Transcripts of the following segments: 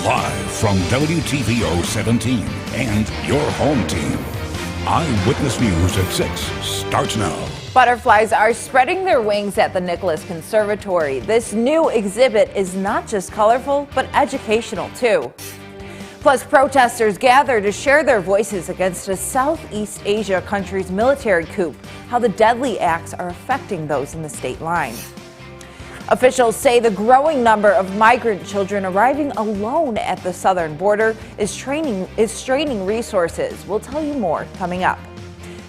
Live from WTVO 17 and your home team. Eyewitness News at 6 starts now. Butterflies are spreading their wings at the Nicholas Conservatory. This new exhibit is not just colorful, but educational too. Plus, protesters gather to share their voices against a Southeast Asia country's military coup, how the deadly acts are affecting those in the state line. Officials say the growing number of migrant children arriving alone at the southern border is straining resources. We'll tell you more coming up.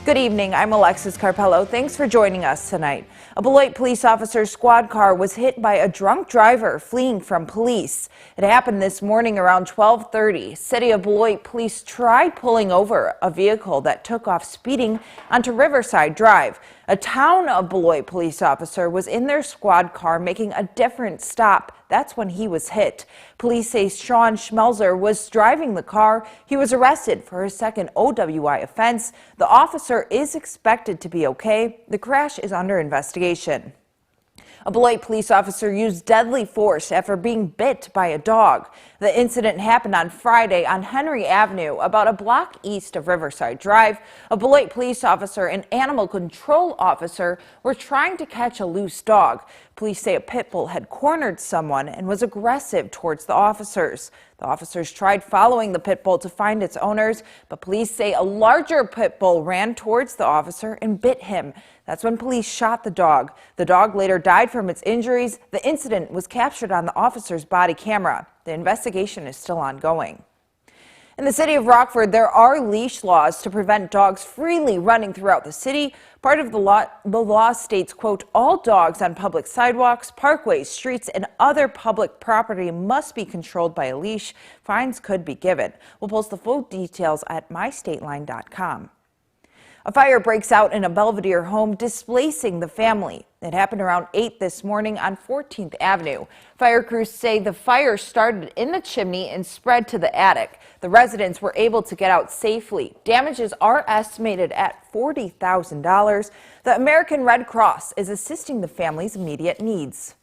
Good evening, I'm Alexis Carpello. Thanks for joining us tonight. A Beloit police officer's squad car was hit by a drunk driver fleeing from police. It happened this morning around 12:30. City of Beloit police tried pulling over a vehicle that took off speeding onto Riverside Drive. A Town of Beloit police officer was in their squad car making a different stop. That's when he was hit. Police say Sean Schmelzer was driving the car. He was arrested for his second OWI offense. The officer is expected to be okay. The crash is under investigation. A Beloit police officer used deadly force after being bit by a dog. The incident happened on Friday on Henry Avenue, about a block east of Riverside Drive. A Beloit police officer and animal control officer were trying to catch a loose dog. Police say a pit bull had cornered someone and was aggressive towards the officers. The officers tried following the pit bull to find its owners, but police say a larger pit bull ran towards the officer and bit him. That's when police shot the dog. The dog later died from its injuries. The incident was captured on the officer's body camera. The investigation is still ongoing. In the city of Rockford, there are leash laws to prevent dogs freely running throughout the city. Part of the law states, quote, all dogs on public sidewalks, parkways, streets, and other public property must be controlled by a leash. Fines could be given. We'll post the full details at mystateline.com. A fire breaks out in a Belvedere home, displacing the family. It happened around 8 this morning on 14th Avenue. Fire crews say the fire started in the chimney and spread to the attic. The residents were able to get out safely. Damages are estimated at $40,000. The American Red Cross is assisting the family's immediate needs.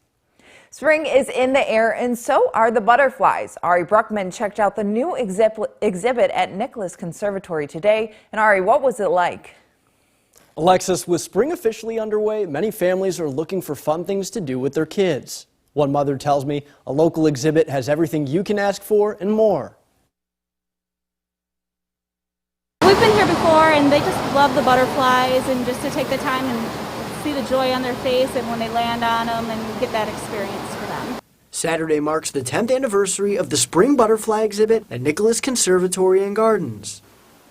Spring is in the air, and so are the butterflies. Ari Bruckman checked out the new exhibit at Nicholas Conservatory today. And Ari, what was it like? Alexis, with spring officially underway, many families are looking for fun things to do with their kids. One mother tells me a local exhibit has everything you can ask for and more. We've been here before, and they just love the butterflies, and just to take the time and see the joy on their face and when they land on them and get that experience for them. Saturday marks the 10th anniversary of the Spring Butterfly exhibit at Nicholas Conservatory and Gardens.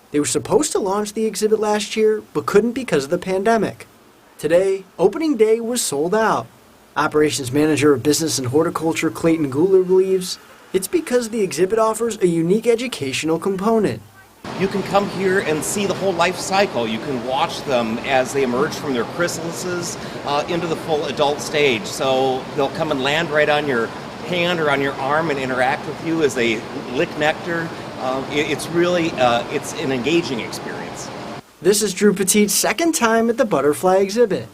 They were supposed to launch the exhibit last year, but couldn't because of the pandemic. Today, opening day was sold out. Operations Manager of Business and Horticulture Clayton Guler believes it's because the exhibit offers a unique educational component. You can come here and see the whole life cycle. You can watch them as they emerge from their chrysalises into the full adult stage. So they'll come and land right on your hand or on your arm and interact with you as they lick nectar. It's an engaging experience. This is Drew Petit's second time at the butterfly exhibit.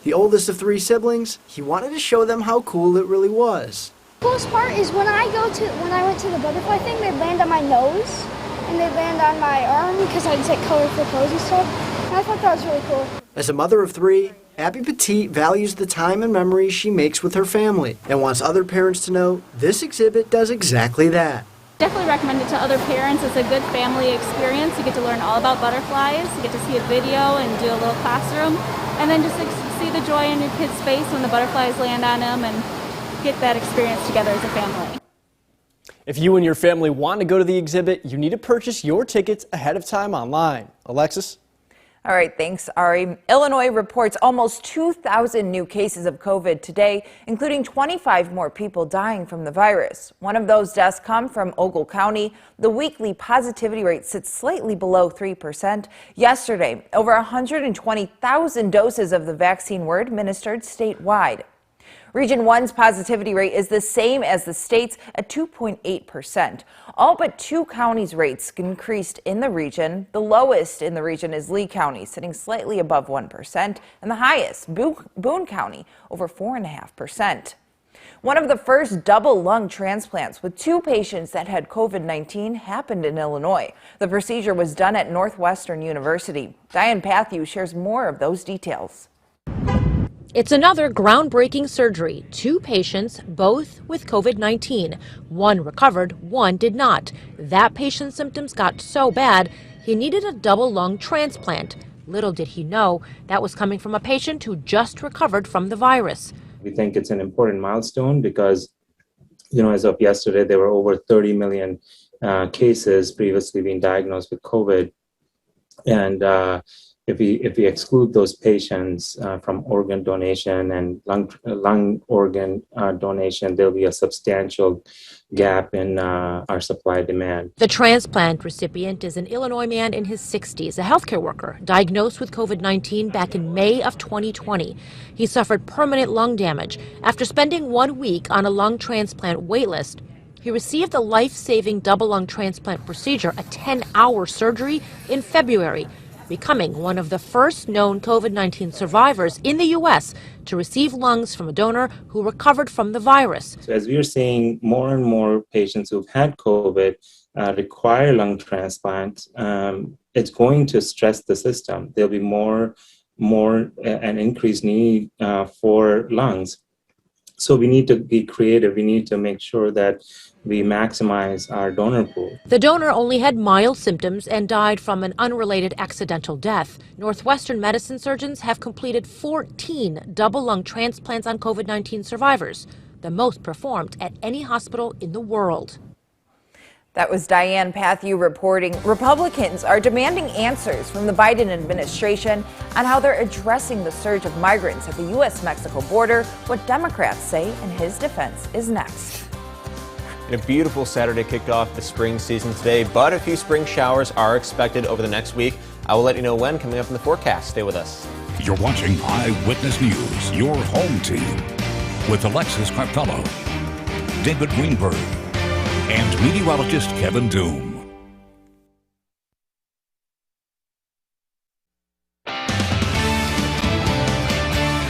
The oldest of 3 siblings, he wanted to show them how cool it really was. The coolest part is when I went to the butterfly thing, they land on my nose. And they land on my arm because I just like colorful clothes and stuff. And I thought that was really cool. As a mother of 3, Abby Petit values the time and memories she makes with her family and wants other parents to know this exhibit does exactly that. Definitely recommend it to other parents. It's a good family experience. You get to learn all about butterflies. You get to see a video and do a little classroom. And then just see the joy in your kid's face when the butterflies land on them and get that experience together as a family. If you and your family want to go to the exhibit, you need to purchase your tickets ahead of time online. Alexis? All right, thanks, Ari. Illinois reports almost 2,000 new cases of COVID today, including 25 more people dying from the virus. One of those deaths come from Ogle County. The weekly positivity rate sits slightly below 3%. Yesterday, over 120,000 doses of the vaccine were administered statewide. Region 1's positivity rate is the same as the state's at 2.8%. All but 2 counties' rates increased in the region. The lowest in the region is Lee County, sitting slightly above 1%, and the highest, Boone County, over 4.5%. One of the first double lung transplants with 2 patients that had COVID-19 happened in Illinois. The procedure was done at Northwestern University. Diane Patthew shares more of those details. It's another groundbreaking surgery. 2 patients, both with COVID-19. One recovered, one did not. That patient's symptoms got so bad, he needed a double lung transplant. Little did he know that was coming from a patient who just recovered from the virus. We think it's an important milestone because, as of yesterday, there were over 30 million cases previously being diagnosed with COVID. And if we exclude those patients from organ donation and lung organ donation, there'll be a substantial gap in our supply demand. The transplant recipient is an Illinois man in his 60s, a healthcare worker, diagnosed with COVID-19 back in May of 2020. He suffered permanent lung damage. After spending 1 week on a lung transplant waitlist, he received the life-saving double lung transplant procedure, a 10-hour surgery, in February, becoming one of the first known COVID-19 survivors in the U.S. to receive lungs from a donor who recovered from the virus. So as we are seeing more and more patients who've had COVID require lung transplant, it's going to stress the system. There'll be more an increased need for lungs. So we need to be creative. We need to make sure that we maximize our donor pool. The donor only had mild symptoms and died from an unrelated accidental death. Northwestern medicine surgeons have completed 14 double lung transplants on COVID-19 survivors, the most performed at any hospital in the world. That was Diane Patthew reporting. Republicans are demanding answers from the Biden administration on how they're addressing the surge of migrants at the U.S.-Mexico border. What Democrats say in his defense is next. A beautiful Saturday kicked off the spring season today, but a few spring showers are expected over the next week. I will let you know when coming up in the forecast. Stay with us. You're watching Eyewitness News, your home team, with Alexis Carpello, David Greenberg, and meteorologist Kevin Doom. A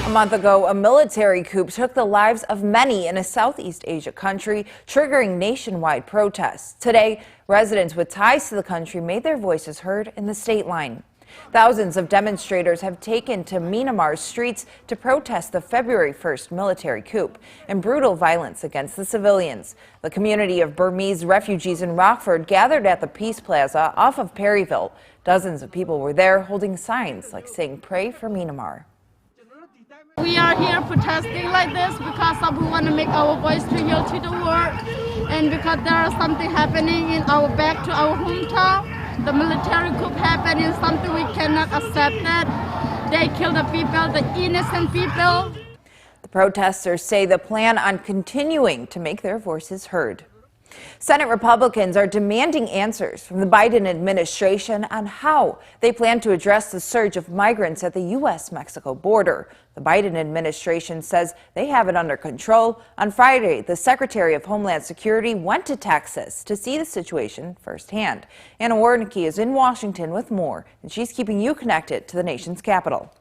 month ago, a military coup took the lives of many in a Southeast Asia country, triggering nationwide protests. Today, residents with ties to the country made their voices heard in the state line. Thousands of demonstrators have taken to Myanmar's streets to protest the February 1st military coup and brutal violence against the civilians. The community of Burmese refugees in Rockford gathered at the Peace Plaza off of Perryville. Dozens of people were there holding signs like saying "Pray for Myanmar." We are here protesting like this because we want to make our voice to hear to the world, and because there is something happening in our back to our hometown. The military coup happening, something we cannot accept that. They kill the people, the innocent people. The protesters say they plan on continuing to make their voices heard. Senate Republicans are demanding answers from the Biden administration on how they plan to address the surge of migrants at the U.S.-Mexico border. The Biden administration says they have it under control. On Friday, the Secretary of Homeland Security went to Texas to see the situation firsthand. Anna Warnicki is in Washington with more, and she's keeping you connected to the nation's capital.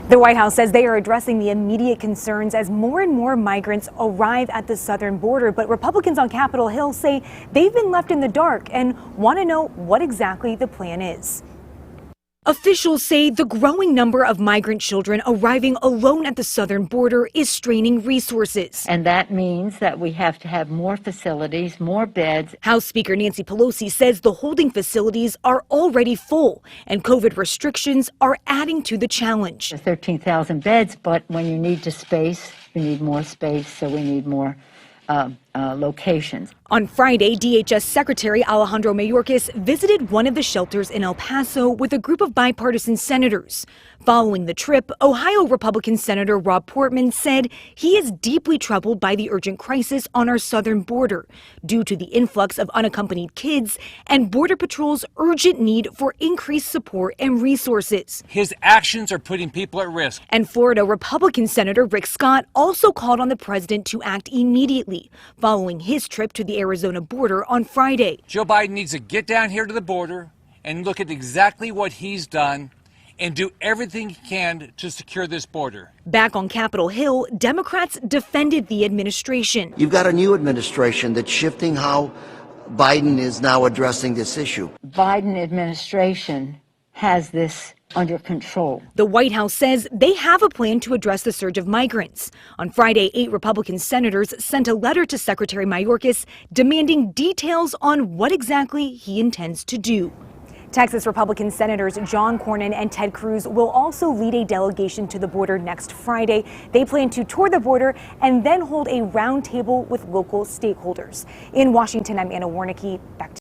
The White House says they are addressing the immediate concerns as more and more migrants arrive at the southern border. But Republicans on Capitol Hill say they've been left in the dark and want to know what exactly the plan is. Officials say the growing number of migrant children arriving alone at the southern border is straining resources. And that means that we have to have more facilities, more beds. House Speaker Nancy Pelosi says the holding facilities are already full and COVID restrictions are adding to the challenge. 13,000 beds, but when you need to space, you need more space, so we need more locations. On Friday, DHS Secretary Alejandro Mayorkas visited one of the shelters in El Paso with a group of bipartisan senators. Following the trip, Ohio Republican Senator Rob Portman said he is deeply troubled by the urgent crisis on our southern border due to the influx of unaccompanied kids and Border Patrol's urgent need for increased support and resources. His actions are putting people at risk. And Florida Republican Senator Rick Scott also called on the president to act immediately following his trip to the Arizona border on Friday. Joe Biden needs to get down here to the border and look at exactly what he's done and do everything he can to secure this border. Back on Capitol Hill, Democrats defended the administration. You've got a new administration that's shifting how Biden is now addressing this issue. Biden administration has this under control. The White House says they have a plan to address the surge of migrants. On Friday, 8 Republican senators sent a letter to Secretary Mayorkas demanding details on what exactly he intends to do. Texas Republican Senators John Cornyn and Ted Cruz will also lead a delegation to the border next Friday. They plan to tour the border and then hold a roundtable with local stakeholders. In Washington, I'm Anna Warnicki. Back to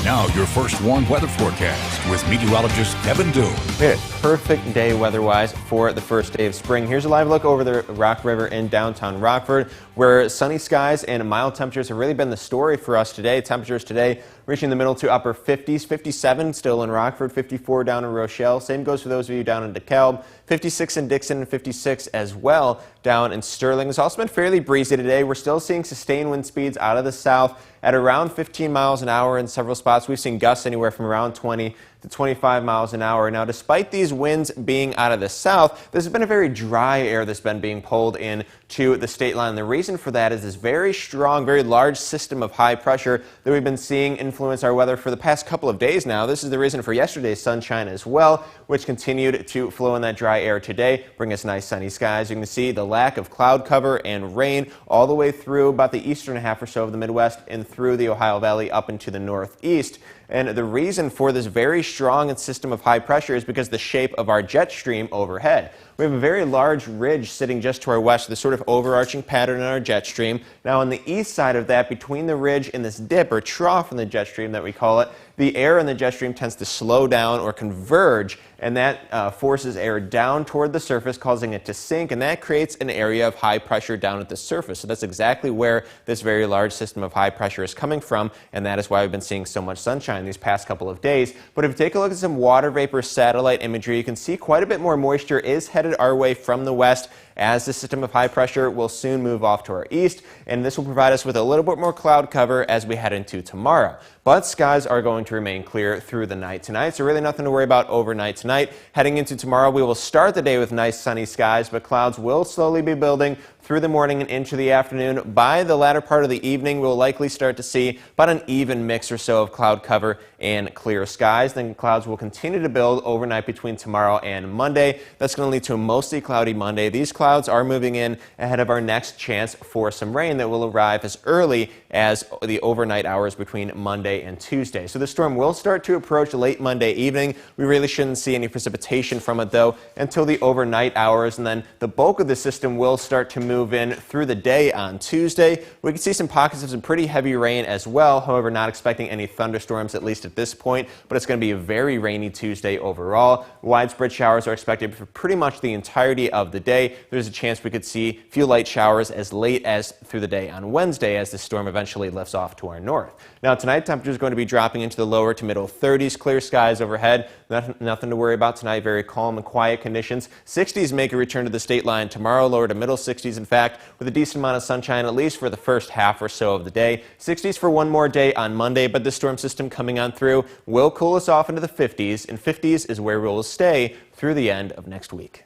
Now your first warm weather forecast with meteorologist Kevin Doom. We had a perfect day weather-wise for the first day of spring. Here's a live look over the Rock River in downtown Rockford, where sunny skies and mild temperatures have really been the story for us today. Temperatures today reaching the middle to upper 50s, 57 still in Rockford, 54 down in Rochelle. Same goes for those of you down in DeKalb, 56 in Dixon and 56 as well down in Sterling. It's also been fairly breezy today. We're still seeing sustained wind speeds out of the south at around 15 miles an hour in several spots. We've seen gusts anywhere from around 20 to 25 miles an hour. Now, despite these winds being out of the south, this has been a very dry air that's been being pulled in to the state line. The reason for that is this very strong, very large system of high pressure that we've been seeing influence our weather for the past couple of days now. This is the reason for yesterday's sunshine as well, which continued to flow in that dry air today, bring us nice sunny skies. You can see the lack of cloud cover and rain all the way through about the eastern half or so of the Midwest and through the Ohio Valley up into the northeast. And the reason for this very strong system of high pressure is because the shape of our jet stream overhead. We have a very large ridge sitting just to our west, this sort of overarching pattern in our jet stream. Now on the east side of that, between the ridge and this dip or trough in the jet stream that we call it, the air in the jet stream tends to slow down or converge, and that forces air down toward the surface, causing it to sink, and that creates an area of high pressure down at the surface. So that's exactly where this very large system of high pressure is coming from, and that is why we've been seeing so much sunshine these past couple of days. But if you take a look at some water vapor satellite imagery, you can see quite a bit more moisture is headed our way from the west as the system of high pressure will soon move off to our east, and this will provide us with a little bit more cloud cover as we head into tomorrow. But skies are going to remain clear through the night tonight, so really nothing to worry about overnight tonight. Heading into tomorrow, we will start the day with nice sunny skies, but clouds will slowly be building through the morning and into the afternoon. By the latter part of the evening, we'll likely start to see about an even mix or so of cloud cover and clear skies. Then clouds will continue to build overnight between tomorrow and Monday. That's going to lead to a mostly cloudy Monday. These clouds are moving in ahead of our next chance for some rain that will arrive as early as the overnight hours between Monday and Tuesday. So the storm will start to approach late Monday evening. We really shouldn't see any precipitation from it, though, until the overnight hours, and then the bulk of the system will start to move in through the day on Tuesday. We can see some pockets of some pretty heavy rain as well, however, not expecting any thunderstorms, at least at this point, but it's going to be a very rainy Tuesday overall. Widespread showers are expected for pretty much the entirety of the day. There's a chance we could see a few light showers as late as through the day on Wednesday as the storm eventually lifts off to our north. Now tonight, temperatures are going to be dropping into the lower to middle 30s, clear skies overhead. Nothing to worry about tonight, very calm and quiet conditions. 60s make a return to the state line tomorrow, lower to middle 60s in fact, with a decent amount of sunshine at least for the first half or so of the day. 60s for one more day on Monday, but the storm system coming on through will cool us off into the 50s, and 50s is where we will stay through the end of next week.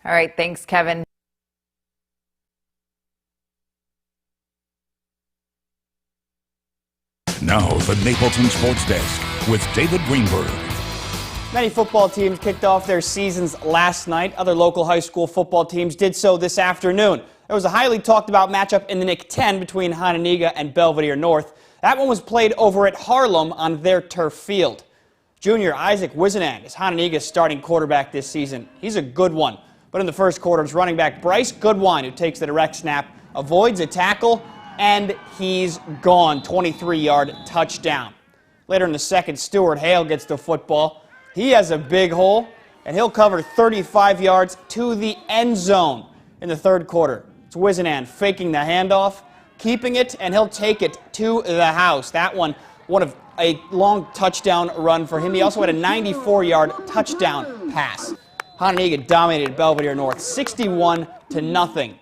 All right, thanks, Kevin. Now the Napleton Sports Desk with David Greenberg. Many football teams kicked off their seasons last night. Other local high school football teams did so this afternoon. There was a highly talked about matchup in the NIC 10 between Hononegah and Belvedere North. That one was played over at Harlem on their turf field. Junior Isaac Wisenand is Hononegah's starting quarterback this season. He's a good one. But in the first quarter, it's running back Bryce Goodwine who takes the direct snap, avoids a tackle, and he's gone. 23-yard touchdown. Later in the second, Stuart Hale gets the football. He has a big hole, and he'll cover 35 yards to the end zone in the third quarter. It's Wisenand faking the handoff, keeping it, and he'll take it to the house. That one of a long touchdown run for him. He also had a 94-yard touchdown pass. Hononegah dominated Belvedere North 61-0.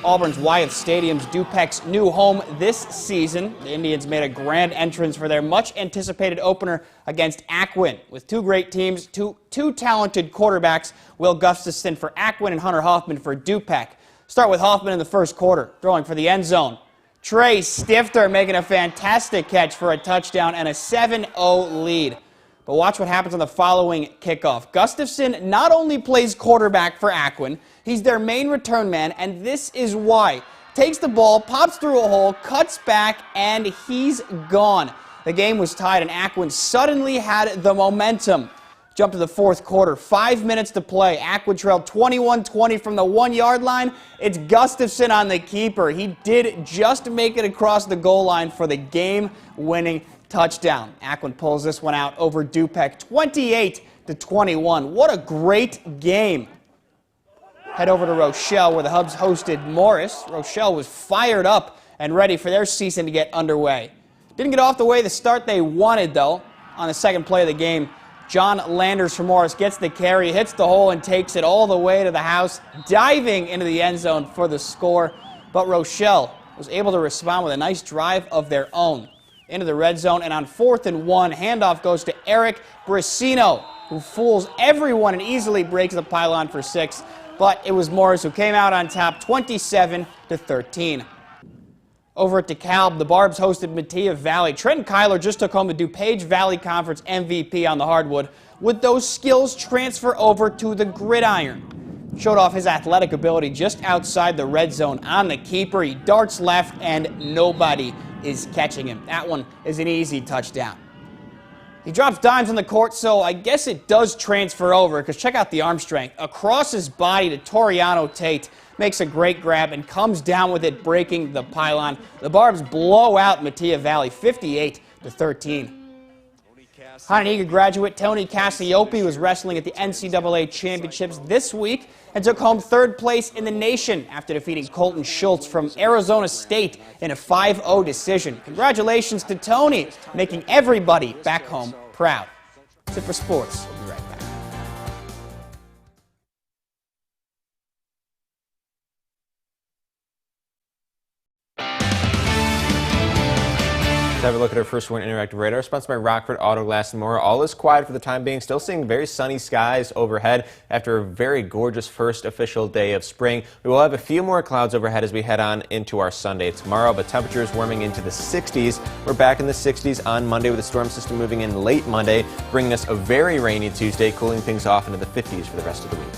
Auburn's Wyeth Stadium's Dupex's new home this season. The Indians made a grand entrance for their much-anticipated opener against Ackwen. With two great teams, two talented quarterbacks, Will Gustafson for Ackwen and Hunter Hoffman for Dupec. Start with Hoffman in the first quarter, throwing for the end zone. Trey Stifter making a fantastic catch for a touchdown and a 7-0 lead. But watch what happens on the following kickoff. Gustafson not only plays quarterback for Ackwen, he's their main return man, and this is why. Takes the ball, pops through a hole, cuts back, and he's gone. The game was tied, and Ackwen suddenly had the momentum. Jump to the fourth quarter, 5 minutes to play. Ackwen trailed 21-20 from the 1-yard line. It's Gustafson on the keeper. He did just make it across the goal line for the game-winning touchdown. Ackwen pulls this one out over Dupec, 28-21. What a great game. Head over to Rochelle, where the Hubs hosted Morris. Rochelle was fired up and ready for their season to get underway. Didn't get off the way the start they wanted, though. On the second play of the game, John Landers from Morris gets the carry, hits the hole, and takes it all the way to the house, diving into the end zone for the score. But Rochelle was able to respond with a nice drive of their own. Into the red zone, and on 4th and 1, handoff goes to Eric Brasino, who fools everyone and easily breaks the pylon for 6. But it was Morris who came out on top, 27-13. Over at DeKalb, the Barbs hosted Metea Valley. Trenton Kyler just took home the DuPage Valley Conference MVP on the hardwood. With those skills transfer over to the gridiron. Showed off his athletic ability just outside the red zone on the keeper. He darts left, and nobody is catching him. That one is an easy touchdown. He drops dimes on the court, so I guess it does transfer over, because check out the arm strength. Across his body to Toriano Tate, makes a great grab and comes down with it, breaking the pylon. The Barbs blow out Metea Valley 58-13. Hononegah graduate Tony Cassiope was wrestling at the NCAA Championships this week and took home 3rd place in the nation after defeating Colton Schultz from Arizona State in a 5-0 decision. Congratulations to Tony, making everybody back home proud. That's it for sports. We'll be right back. Let's have a look at our first one interactive radar, sponsored by Rockford Auto Glass and more. All is quiet for the time being. Still seeing very sunny skies overhead after a very gorgeous first official day of spring. We will have a few more clouds overhead as we head on into our Sunday tomorrow, but temperatures warming into the 60s. We're back in the 60s on Monday with the storm system moving in late Monday, bringing us a very rainy Tuesday, cooling things off into the 50s for the rest of the week.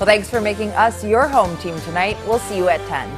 Well, thanks for making us your home team tonight. We'll see you at 10.